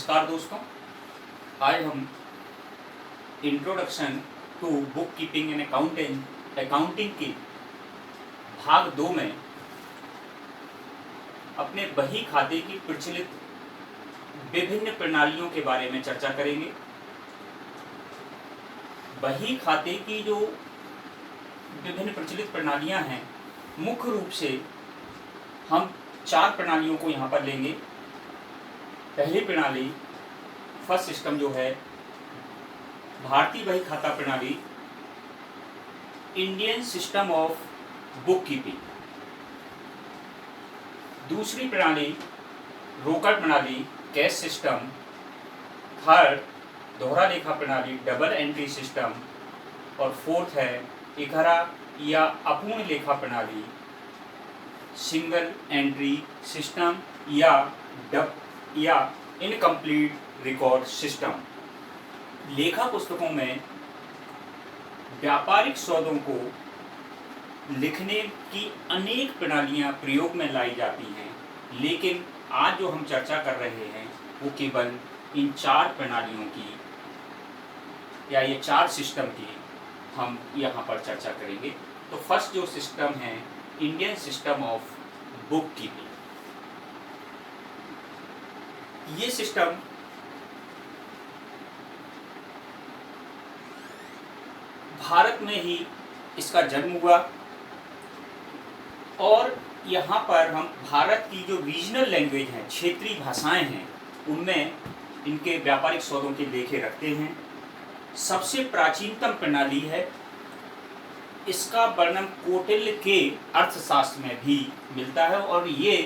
नमस्कार दोस्तों, आज हम introduction to book keeping and accounting की भाग 2 में अपने बही खाते की प्रचलित विभिन्न प्रणालियों के बारे में चर्चा करेंगे। बही खाते की जो विभिन्न प्रचलित प्रणालियां हैं, मुख्य रूप से हम 4 प्रणालियों को यहाँ पर लेंगे। पहली प्रणाली, फर्स्ट सिस्टम जो है भारतीय बही खाता प्रणाली, Indian system of book keeping. दूसरी प्रणाली रोकड़ प्रणाली, कैश सिस्टम। थर्ड, दोहरा लेखा प्रणाली, डबल एंट्री सिस्टम। और फोर्थ है इकहरा या अपूर्ण लेखा प्रणाली, सिंगल एंट्री सिस्टम या इनकम्प्लीट रिकॉर्ड सिस्टम। लेखा पुस्तकों में व्यापारिक सौदों को लिखने की अनेक प्रणालियां प्रयोग में लाई जाती हैं, लेकिन आज जो हम चर्चा कर रहे हैं वो केवल इन 4 प्रणालियों की या ये 4 सिस्टम की हम यहाँ पर चर्चा करेंगे। तो फर्स्ट जो सिस्टम है, Indian system of book keeping. ये सिस्टम भारत में ही इसका जन्म हुआ और यहाँ पर हम भारत की जो रीजनल लैंग्वेज हैं, क्षेत्रीय भाषाएं हैं, उनमें इनके व्यापारिक सौदों के लेखे रखते हैं। सबसे प्राचीनतम प्रणाली है। इसका वर्णन कौटिल्य के अर्थशास्त्र में भी मिलता है और ये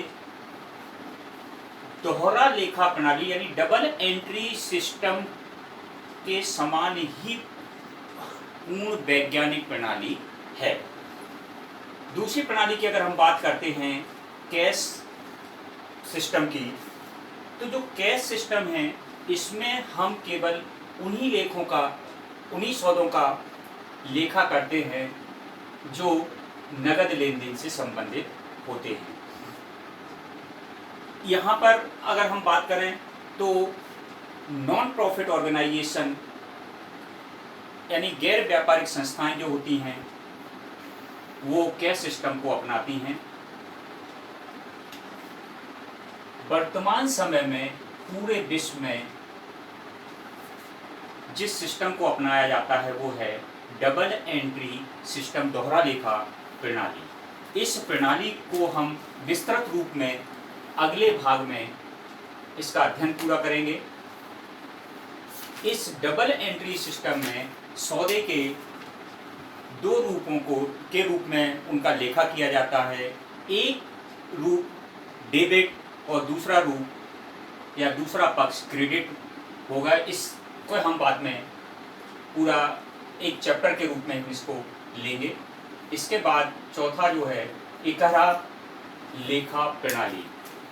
दोहरा लेखा प्रणाली यानी डबल एंट्री सिस्टम के समान ही पूर्ण वैज्ञानिक प्रणाली है। दूसरी प्रणाली की अगर हम बात करते हैं कैश सिस्टम की, तो जो कैश सिस्टम है इसमें हम केवल उन्हीं सौदों का लेखा करते हैं जो नगद लेन देन से संबंधित होते हैं। यहाँ पर अगर हम बात करें तो नॉन प्रॉफिट ऑर्गेनाइजेशन यानी गैर व्यापारिक संस्थाएं जो होती हैं वो कैश सिस्टम को अपनाती हैं। वर्तमान समय में पूरे विश्व में जिस सिस्टम को अपनाया जाता है वो है डबल एंट्री सिस्टम, दोहरा लेखा प्रणाली। इस प्रणाली को हम विस्तृत रूप में अगले भाग में इसका अध्ययन पूरा करेंगे। इस डबल एंट्री सिस्टम में सौदे के 2 रूपों के रूप में उनका लेखा किया जाता है। एक रूप डेबिट और दूसरा रूप या दूसरा पक्ष क्रेडिट होगा। इसको हम बाद में पूरा एक चैप्टर के रूप में हम इसको लेंगे। इसके बाद चौथा जो है इकहरा लेखा प्रणाली,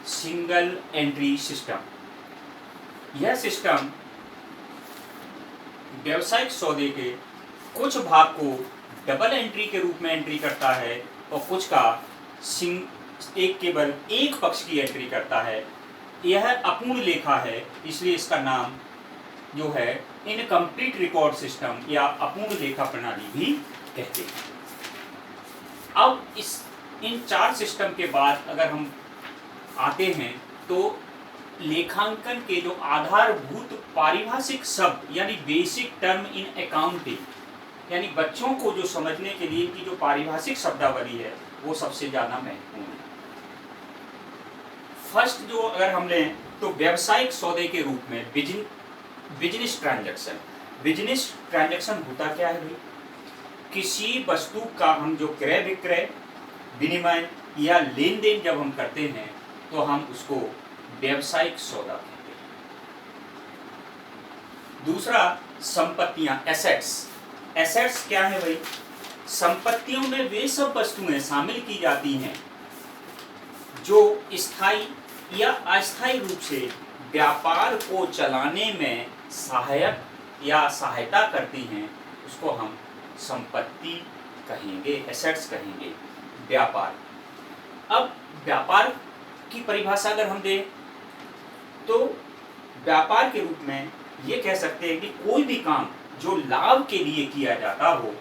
सिंगल एंट्री सिस्टम। यह सिस्टम व्यावसायिक सौदे के कुछ भाग को डबल एंट्री के रूप में एंट्री करता है और कुछ का केवल एक पक्ष की एंट्री करता है। यह अपूर्ण लेखा है, इसलिए इसका नाम जो है इनकम्प्लीट रिकॉर्ड सिस्टम या अपूर्ण लेखा प्रणाली भी कहते हैं। अब इन 4 सिस्टम के बाद अगर हम आते हैं तो लेखांकन के जो आधारभूत पारिभाषिक शब्द यानी बेसिक टर्म इन अकाउंटिंग, यानी बच्चों को जो समझने के लिए इनकी जो पारिभाषिक शब्दावली है वो सबसे ज़्यादा महत्वपूर्ण है। फर्स्ट जो अगर हम लें तो व्यावसायिक सौदे के रूप में बिजनेस ट्रांजैक्शन। बिजनेस ट्रांजैक्शन होता क्या है भाई? किसी वस्तु का हम जो क्रय विक्रय, विनिमय या लेन देन जब हम करते हैं तो हम उसको व्यावसायिक सौदा कहते हैं। दूसरा संपत्तियां, एसेट्स। एसेट्स क्या है भाई? संपत्तियों में वे सब वस्तुएं शामिल की जाती हैं जो स्थायी या अस्थायी रूप से व्यापार को चलाने में सहायक या सहायता करती हैं, उसको हम संपत्ति कहेंगे, एसेट्स कहेंगे। व्यापार, अब व्यापार की परिभाषा अगर हम दें तो व्यापार के रूप में ये कह सकते हैं कि कोई भी काम जो लाभ के लिए किया जाता हो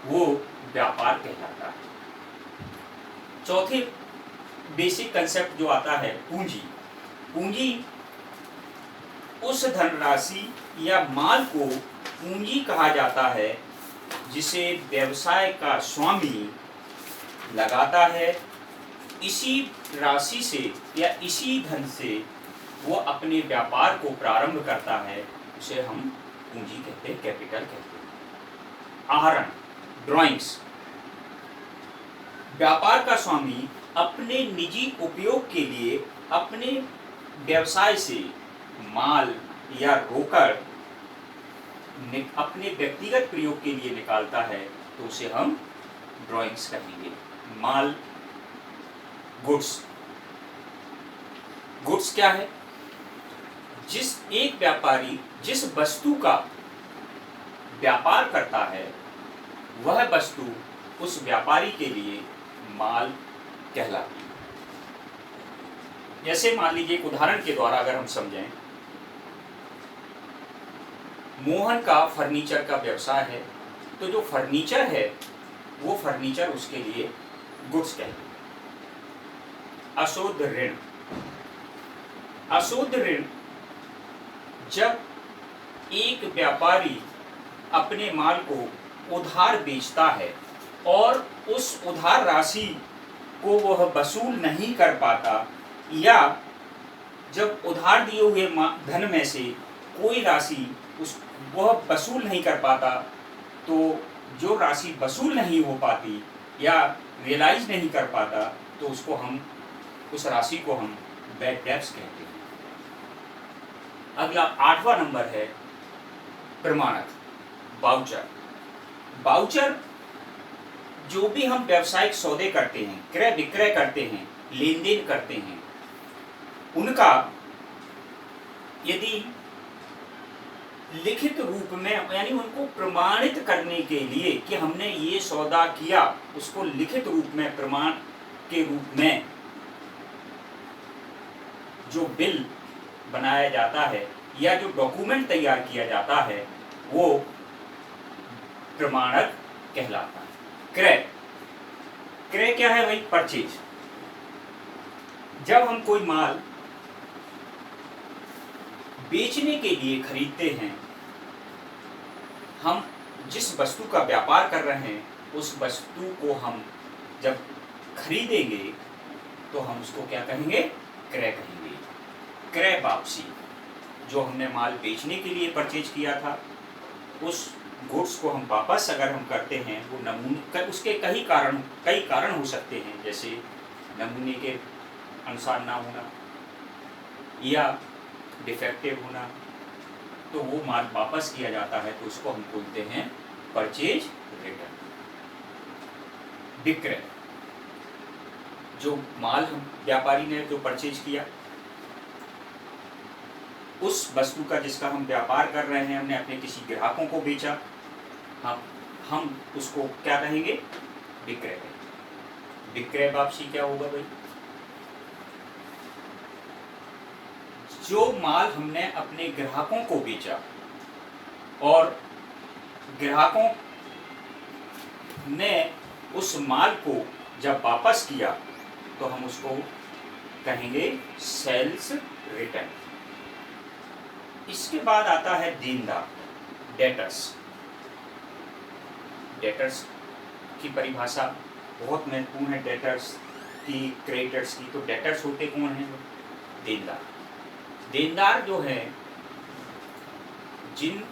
वो व्यापार कहलाता है। चौथे बेसिक कंसेप्ट जो आता है पूंजी। पूंजी उस धनराशि या माल को पूंजी कहा जाता है जिसे व्यवसाय का स्वामी लगाता है। इसी राशि से या इसी धन से वो अपने व्यापार को प्रारंभ करता है, उसे हम पूंजी कहते हैं, कैपिटल कहते हैं। आहरण, ड्राइंग्स। व्यापार का स्वामी अपने निजी उपयोग के लिए अपने व्यवसाय से माल या रोकड़ अपने व्यक्तिगत प्रयोग के लिए निकालता है, तो उसे हम ड्राइंग्स कहेंगे। माल, गुड्स। गुड्स क्या है? जिस एक व्यापारी जिस वस्तु का व्यापार करता है वह वस्तु उस व्यापारी के लिए माल कहलाती है। जैसे मान लीजिए एक उदाहरण के द्वारा अगर हम समझें, मोहन का फर्नीचर का व्यवसाय है, तो जो फर्नीचर है वो फर्नीचर उसके लिए गुड्स कहते हैं। अशुद्ध ऋण। अशुद्ध ऋण जब एक व्यापारी अपने माल को उधार बेचता है और उस उधार राशि को वह वसूल नहीं कर पाता, या जब उधार दिए हुए धन में से कोई राशि वह वसूल नहीं कर पाता, तो जो राशि वसूल नहीं हो पाती या रियलाइज नहीं कर पाता, तो उसको हम उस राशि को हम बैड डेब्ट्स कहते हैं। अगला 8वां नंबर है प्रमाणक, वाउचर। वाउचर जो भी हम व्यावसायिक सौदे करते हैं, क्रय विक्रय करते हैं, लेन देन करते हैं, उनका यदि लिखित रूप में यानी उनको प्रमाणित करने के लिए कि हमने ये सौदा किया, उसको लिखित रूप में प्रमाण के रूप में जो बिल बनाया जाता है या जो डॉक्यूमेंट तैयार किया जाता है वो प्रमाणक कहलाता है। क्रय। क्रय क्या है? भाई परचेज। जब हम कोई माल बेचने के लिए खरीदते हैं, हम जिस वस्तु का व्यापार कर रहे हैं उस वस्तु को हम जब खरीदेंगे तो हम उसको क्या कहेंगे? क्रय कहेंगे। क्रय वापसी, जो हमने माल बेचने के लिए परचेज किया था, उस गुड्स को हम वापस अगर हम करते हैं, वो नमूने उसके कई कारण हो सकते हैं, जैसे नमूने के अनुसार ना होना या डिफेक्टिव होना, तो वो माल वापस किया जाता है, तो उसको हम बोलते हैं परचेज रिटर्न। विक्रय, जो माल हम व्यापारी ने जो परचेज किया, उस वस्तु का जिसका हम व्यापार कर रहे हैं, हमने अपने किसी ग्राहकों को बेचा, हम उसको क्या कहेंगे? विक्रय कहेंगे। विक्रय वापसी क्या होगा भाई? जो माल हमने अपने ग्राहकों को बेचा और ग्राहकों ने उस माल को जब वापस किया, तो हम उसको कहेंगे सेल्स रिटर्न। इसके बाद आता है देनदार, डेटर्स। डेटर्स की परिभाषा बहुत महत्वपूर्ण है, डेटर्स की, क्रेडिटर्स की। तो डेटर्स होते कौन हैं? देनदार। देनदार जो है, जिन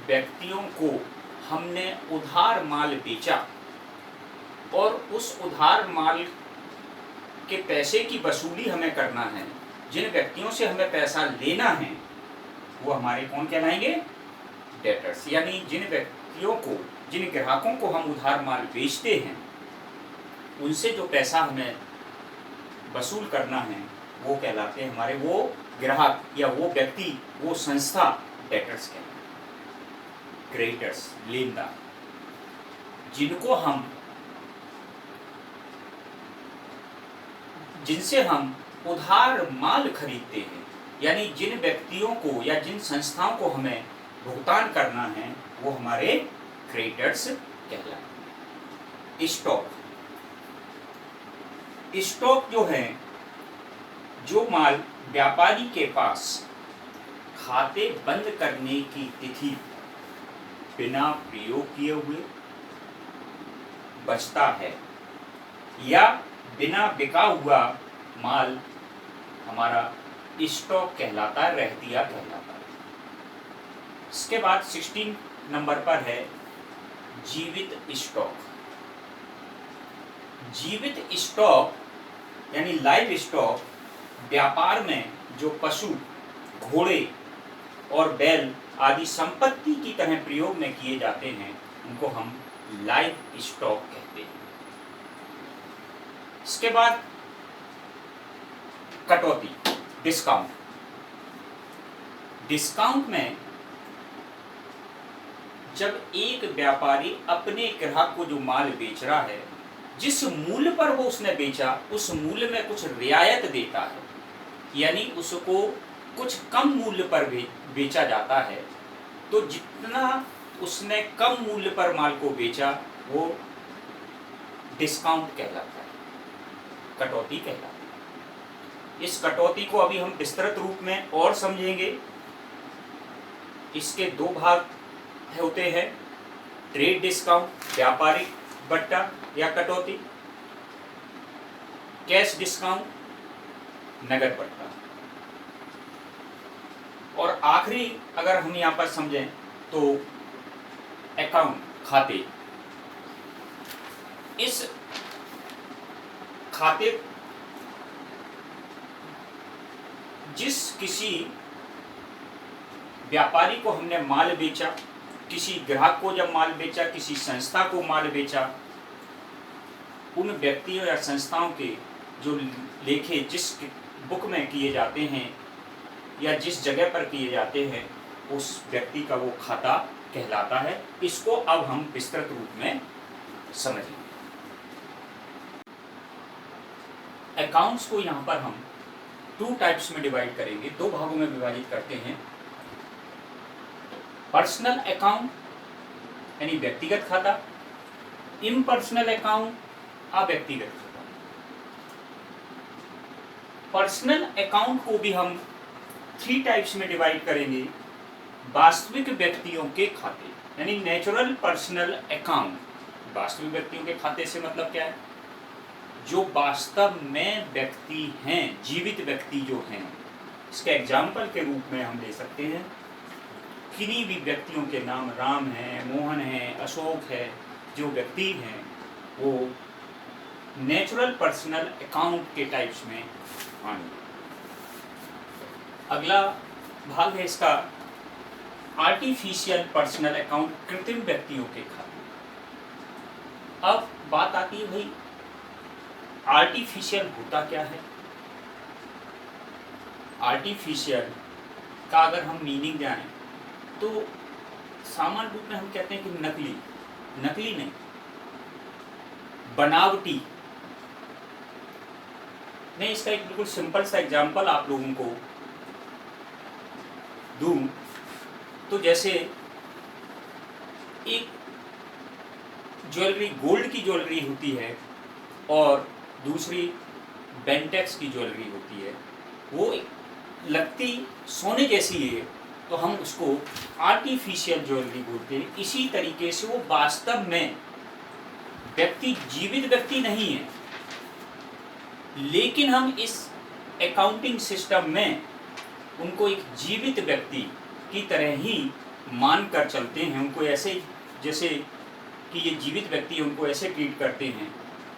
व्यक्तियों को हमने उधार माल बेचा और उस उधार माल के पैसे की वसूली हमें करना है, जिन व्यक्तियों से हमें पैसा लेना है, वो हमारे कौन कहलाएंगे? डेटर्स। यानी जिन व्यक्तियों को, जिन ग्राहकों को हम उधार माल बेचते हैं, उनसे जो पैसा हमें वसूल करना है, वो कहलाते हैं हमारे वो ग्राहक या वो व्यक्ति, वो संस्था डेटर्स कहते हैं। क्रेडिटर्स, लेनदार, जिनसे हम उधार माल खरीदते हैं, यानी जिन व्यक्तियों को या जिन संस्थाओं को हमें भुगतान करना है वो हमारे क्रेडिटर्स कहलाते हैं। स्टॉक, स्टॉक जो है, जो माल व्यापारी के पास खाते बंद करने की तिथि बिना प्रयोग किए हुए बचता है या बिना बिका हुआ माल हमारा स्टॉक कहलाता है, रहतिया कहलाता है। इसके बाद 16 नंबर पर है जीवित स्टॉक। जीवित स्टॉक यानी लाइव स्टॉक व्यापार में जो पशु, घोड़े और बैल आदि संपत्ति की तरह प्रयोग में किए जाते हैं उनको हम लाइव स्टॉक कहते हैं। इसके बाद कटौती, डिस्काउंट। डिस्काउंट में जब एक व्यापारी अपने ग्राहक को जो माल बेच रहा है, जिस मूल्य पर वो उसने बेचा उस मूल्य में कुछ रियायत देता है, यानी उसको कुछ कम मूल्य पर बेचा जाता है, तो जितना उसने कम मूल्य पर माल को बेचा वो डिस्काउंट कहलाता है, कटौती कहलाता है। इस कटौती को अभी हम विस्तृत रूप में और समझेंगे। इसके दो भाग होते हैं, ट्रेड डिस्काउंट, व्यापारिक बट्टा या कटौती, कैश डिस्काउंट, नगद बट्टा, और आखिरी अगर हम यहां पर समझें तो अकाउंट, खाते। इस खाते जिस किसी व्यापारी को हमने माल बेचा, किसी ग्राहक को जब माल बेचा, किसी संस्था को माल बेचा, उन व्यक्तियों या संस्थाओं के जो लेखे जिस बुक में किए जाते हैं या जिस जगह पर किए जाते हैं उस व्यक्ति का वो खाता कहलाता है। इसको अब हम विस्तृत रूप में समझेंगे। अकाउंट्स को यहाँ पर हम 2 टाइप्स में डिवाइड करेंगे, 2 भागों में विभाजित करते हैं। पर्सनल अकाउंट यानी व्यक्तिगत खाता, इम्पर्सनल अकाउंट अव्यक्तिगत खाता। पर्सनल अकाउंट को भी हम 3 टाइप्स में डिवाइड करेंगे। वास्तविक व्यक्तियों के खाते यानी नेचुरल पर्सनल अकाउंट। वास्तविक व्यक्तियों के खाते से मतलब क्या है? जो वास्तव में व्यक्ति हैं, जीवित व्यक्ति जो हैं। इसके एग्जाम्पल के रूप में हम ले सकते हैं किन्हीं भी व्यक्तियों के नाम, राम है, मोहन है, अशोक है, जो व्यक्ति हैं वो नेचुरल पर्सनल अकाउंट के टाइप्स में आएंगे। अगला भाग है इसका आर्टिफिशियल पर्सनल अकाउंट, कृत्रिम व्यक्तियों के खाते। अब बात आती है भाई आर्टिफिशियल होता क्या है? आर्टिफिशियल का अगर हम मीनिंग जानें तो सामान्य रूप में हम कहते हैं कि नकली, नकली नहीं, बनावटी। मैं इसका एक बिल्कुल सिंपल सा एग्जांपल आप लोगों को दूं तो जैसे एक ज्वेलरी, गोल्ड की ज्वेलरी होती है और दूसरी बेंटेक्स की ज्वेलरी होती है, वो लगती सोने जैसी है तो हम उसको आर्टिफिशियल ज्वेलरी बोलते हैं। इसी तरीके से वो वास्तव में व्यक्ति जीवित व्यक्ति नहीं है, लेकिन हम इस अकाउंटिंग सिस्टम में उनको एक जीवित व्यक्ति की तरह ही मान कर चलते हैं। उनको ऐसे जैसे कि ये जीवित व्यक्ति है, उनको ऐसे ट्रीट करते हैं।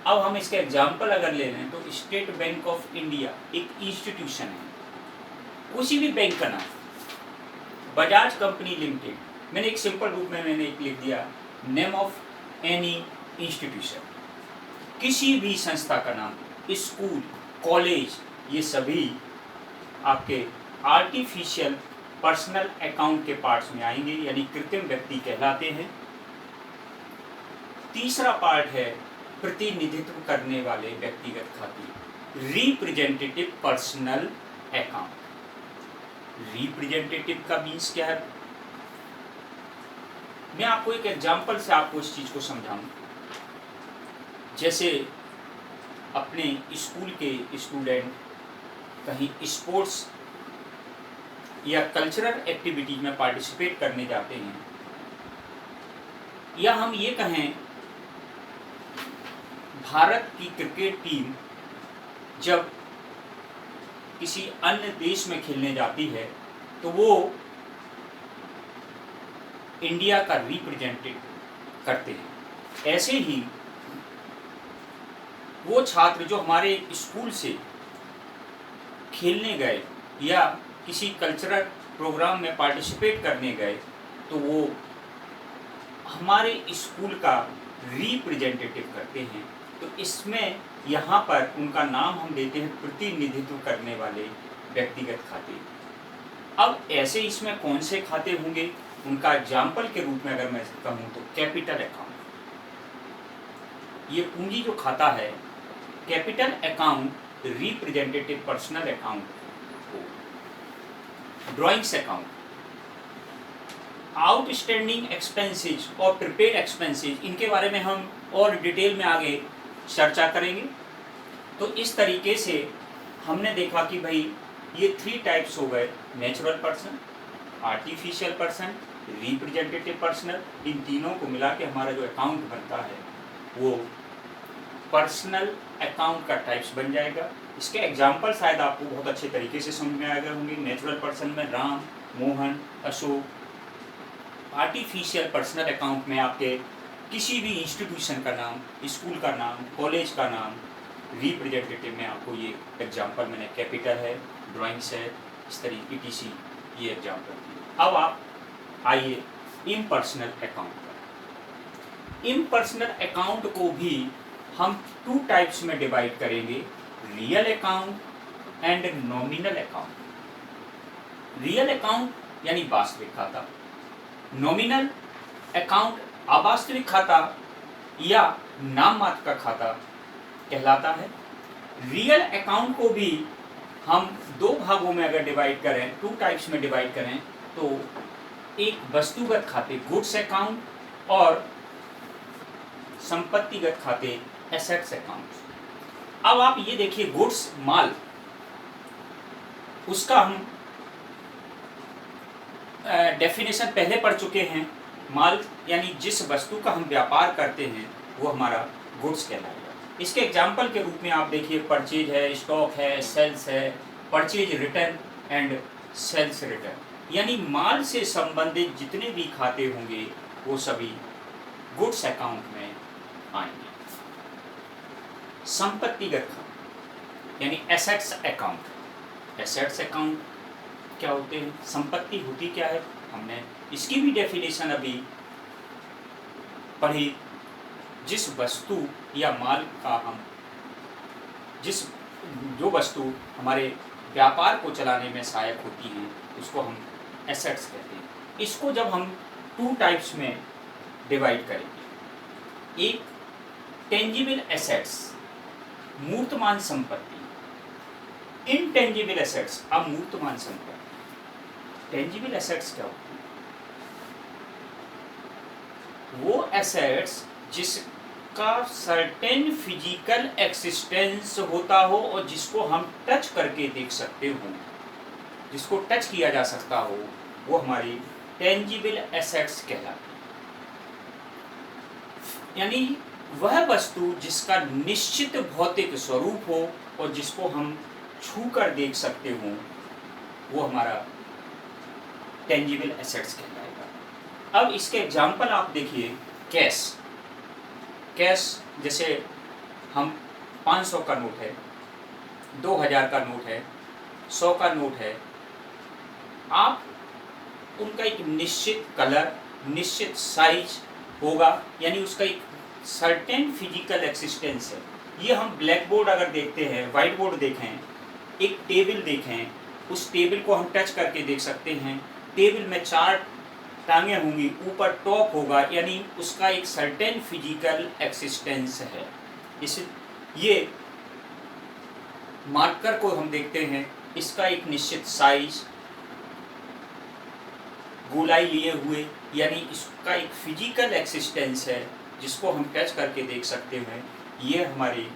अब हम इसके एग्जाम्पल अगर ले लें तो स्टेट बैंक ऑफ इंडिया एक इंस्टीट्यूशन है, उसी भी बैंक का नाम बजाज कंपनी लिमिटेड। मैंने एक सिंपल रूप में मैंने एक लिख दिया नेम ऑफ एनी इंस्टीट्यूशन। किसी भी संस्था का नाम, स्कूल, कॉलेज, ये सभी आपके आर्टिफिशियल पर्सनल अकाउंट के पार्ट्स में आएंगे, यानी कृत्रिम व्यक्ति कहलाते हैं। तीसरा पार्ट है प्रतिनिधित्व करने वाले व्यक्तिगत खाते। Representative personal account. रिप्रेजेंटेटिव का मीन्स क्या है? मैं आपको एक एग्जांपल से आपको इस चीज को समझाऊं। जैसे अपने स्कूल के स्टूडेंट कहीं स्पोर्ट्स या कल्चरल एक्टिविटी में पार्टिसिपेट करने जाते हैं, या हम ये कहें भारत की क्रिकेट टीम जब किसी अन्य देश में खेलने जाती है तो वो इंडिया का रिप्रेजेंटेट करते हैं। ऐसे ही वो छात्र जो हमारे स्कूल से खेलने गए या किसी कल्चरल प्रोग्राम में पार्टिसिपेट करने गए तो वो हमारे स्कूल का रिप्रेजेंटेटिव करते हैं। तो इसमें यहाँ पर उनका नाम हम देते हैं प्रतिनिधित्व करने वाले व्यक्तिगत खाते। अब ऐसे इसमें कौन से खाते होंगे, उनका एग्जाम्पल के रूप में अगर मैं कहूँ तो कैपिटल अकाउंट, ये पूंजी जो खाता है, capital account representative personal account, drawings account, outstanding expenses और प्रीपेड एक्सपेंसेस, इनके बारे में हम और डिटेल में आगे चर्चा करेंगे। तो इस तरीके से हमने देखा कि भाई ये 3 टाइप्स हो गए, natural person, artificial person, representative personal. इन तीनों को मिला के हमारा जो अकाउंट बनता है वो पर्सनल अकाउंट का टाइप्स बन जाएगा। इसके एग्जाम्पल शायद आपको बहुत अच्छे तरीके से समझ में आ गए होंगे। नेचुरल पर्सन में Ram, Mohan, Ashok. Artificial personal account में आपके किसी भी इंस्टीट्यूशन का नाम, स्कूल का नाम, कॉलेज का नाम। रिप्रेजेंटेटिव में आपको ये एग्जाम्पल मैंने कैपिटल है, ड्राइंग्स है, इस तरीके ETC ये एग्जाम्पल। अब आप आइए इम्पर्सनल अकाउंट पर। इम्पर्सनल अकाउंट को भी हम 2 टाइप्स में डिवाइड करेंगे, real account and nominal account. Real account यानी वास्तविक खाता, नॉमिनल अकाउंट अवास्तविक खाता या नाम मात्र का खाता कहलाता है। रियल अकाउंट को भी हम 2 भागों में अगर डिवाइड करें, 2 टाइप्स में डिवाइड करें तो एक वस्तुगत खाते गुड्स अकाउंट और संपत्तिगत खाते एसेट्स अकाउंट। अब आप ये देखिए, गुड्स माल, उसका हम डेफिनेशन पहले पढ़ चुके हैं। माल यानी जिस वस्तु का हम व्यापार करते हैं वो हमारा गुड्स कहलाएगा। इसके एग्जाम्पल के रूप में आप देखिए, परचेज है, स्टॉक है, सेल्स है, purchase return and sales return. यानी माल से संबंधित जितने भी खाते होंगे वो सभी गुड्स अकाउंट में आएंगे। संपत्तिगत खाता यानी एसेट्स अकाउंट। एसेट्स अकाउंट क्या होते हैं, संपत्ति होती क्या है, हमने इसकी भी डेफिनेशन अभी पढ़ी। जिस वस्तु या माल का हम जो वस्तु हमारे व्यापार को चलाने में सहायक होती हैं उसको हम एसेट्स कहते हैं। इसको जब हम 2 टाइप्स में डिवाइड करेंगे, एक टेंजिबल एसेट्स, मूर्तमान संपत्ति, इनटेंजिबल एसेट्स, अमूर्तमान संपत्ति। टेंजिबल एसेट्स क्या होती है? वो एसेट्स जिसका सर्टेन फिजिकल एक्सिस्टेंस होता हो और जिसको हम टच करके देख सकते हो, जिसको टच किया जा सकता हो, वो हमारी टेंजिबल एसेट्स कहलाती है। यानी वह वस्तु जिसका निश्चित भौतिक स्वरूप हो और जिसको हम छू कर देख सकते हो वो हमारा टेंजिबल एसेट्स कहलाएगा। अब इसके एग्जाम्पल आप देखिए, कैश। कैश जैसे हम 500 का नोट है, 2000 का नोट है, 100 का नोट है, आप उनका एक निश्चित कलर, निश्चित साइज होगा, यानी उसका एक सर्टेन फिजिकल एक्सिस्टेंस है। ये हम ब्लैक बोर्ड अगर देखते हैं, वाइट बोर्ड देखें, एक टेबल देखें, उस टेबल को हम टच करके देख सकते हैं। टेबल में 4 टांगें होंगी, ऊपर टॉप होगा, यानी उसका एक सर्टेन फिजिकल एक्सिस्टेंस है। ये मार्कर को हम देखते हैं, इसका एक निश्चित साइज, गोलाई लिए हुए, यानी इसका एक फिजिकल एक्सिस्टेंस है जिसको हम टच करके देख सकते हैं, ये हमारे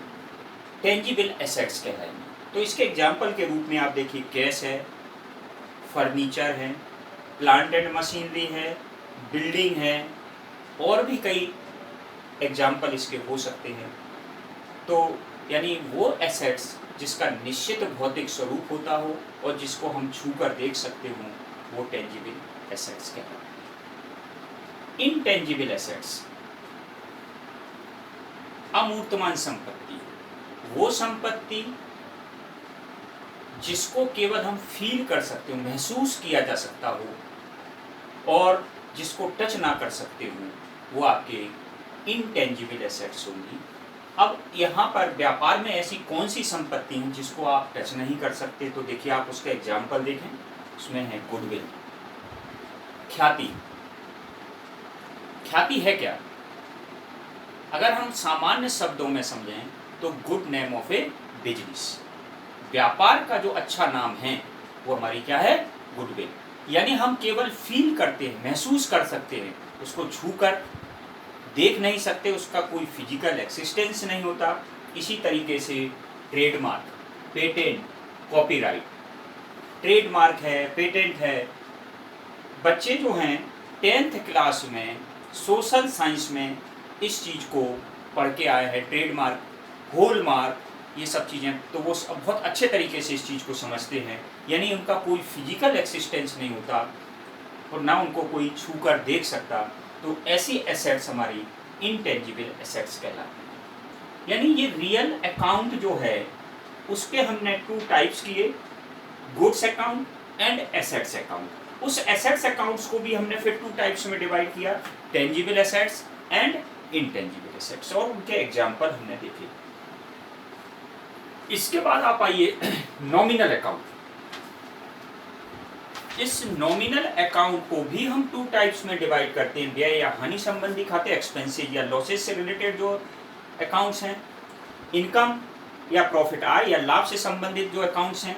टेंजिबल एसेट्स कहलाएंगे। तो इसके एग्जाम्पल के रूप में आप देखिए, गैस है, फर्नीचर है, प्लांट एंड मशीनरी है, बिल्डिंग है, और भी कई एग्जाम्पल इसके हो सकते हैं। तो यानी वो एसेट्स जिसका निश्चित भौतिक स्वरूप होता हो और जिसको हम छू कर देख सकते हो, वो टेंजिबल एसेट्स कहलाते हैं। इनटेंजिबल एसेट्स, अमूर्तमान संपत्ति, वो संपत्ति जिसको केवल हम फील कर सकते हो, महसूस किया जा सकता हो, और जिसको टच ना कर सकते हो, वो आपके इनटेंजिबल एसेट्स होंगी। अब यहाँ पर व्यापार में ऐसी कौन सी संपत्ति है जिसको आप टच नहीं कर सकते? तो देखिए, आप उसका एग्जाम्पल देखें, उसमें है गुडविल, ख्याति। ख्याति है क्या? अगर हम सामान्य शब्दों में समझें तो good name of A business, व्यापार का जो अच्छा नाम है वो हमारी क्या है? गुडविल। यानी हम केवल फील करते हैं, महसूस कर सकते हैं, उसको छू कर देख नहीं सकते, उसका कोई फिजिकल एक्सिस्टेंस नहीं होता। इसी तरीके से ट्रेडमार्क, पेटेंट, कॉपीराइट, ट्रेडमार्क है, पेटेंट है। बच्चे जो हैं 10th क्लास में सोशल साइंस में इस चीज़ को पढ़ के आए हैं, ट्रेडमार्क, हॉलमार्क, ये सब चीज़ें, तो वो बहुत अच्छे तरीके से इस चीज़ को समझते हैं। यानी उनका कोई फिजिकल एक्सिस्टेंस नहीं होता और ना उनको कोई छू कर देख सकता। तो ऐसी एसेट्स हमारी इनटेंजिबल एसेट्स कहलाती हैं। यानी ये रियल अकाउंट जो है उस पर हमने 2 टाइप्स किए, goods account and assets account. उस एसेट्स अकाउंट्स को भी हमने फिर 2 टाइप्स में डिवाइड किया, tangible assets and intangible assets, और उनके एग्जाम्पल हमने देखे। इसके बाद आप आइए नॉमिनल अकाउंट। इस नॉमिनल अकाउंट को भी हम 2 टाइप्स में डिवाइड करते हैं, व्यय या हानि संबंधी खाते, एक्सपेंसेस या लॉसेस से रिलेटेड जो अकाउंट्स हैं, इनकम या प्रॉफिट, आय या लाभ से संबंधित जो अकाउंट्स हैं,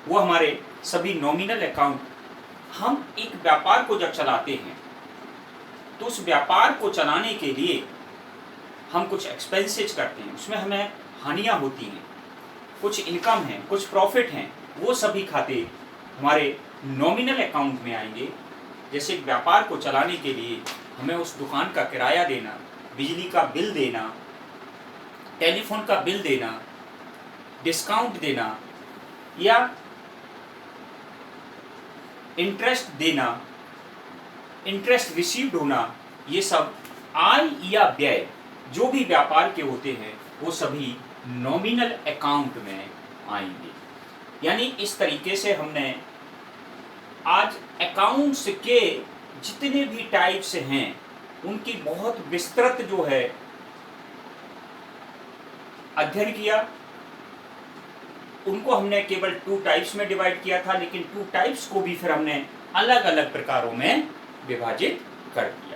वो हमारे सभी नॉमिनल अकाउंट। हम एक व्यापार को जब चलाते हैं तो उस व्यापार को चलाने के लिए हम कुछ एक्सपेंसेस करते हैं, उसमें हमें हानियाँ होती हैं, कुछ इनकम है, कुछ प्रॉफिट हैं, वो सभी खाते हमारे नॉमिनल अकाउंट में आएंगे। जैसे व्यापार को चलाने के लिए हमें उस दुकान का किराया देना, बिजली का बिल देना, टेलीफोन का बिल देना, डिस्काउंट देना या इंटरेस्ट देना, इंटरेस्ट रिसीव्ड होना, ये सब आय या व्यय जो भी व्यापार के होते हैं वो सभी नॉमिनल अकाउंट में आएंगे। यानी इस तरीके से हमने आज अकाउंट्स के जितने भी टाइप्स हैं उनकी बहुत विस्तृत जो है अध्ययन किया। उनको हमने केवल 2 टाइप्स में डिवाइड किया था, लेकिन 2 टाइप्स को भी फिर हमने अलग अलग प्रकारों में विभाजित कर दिया।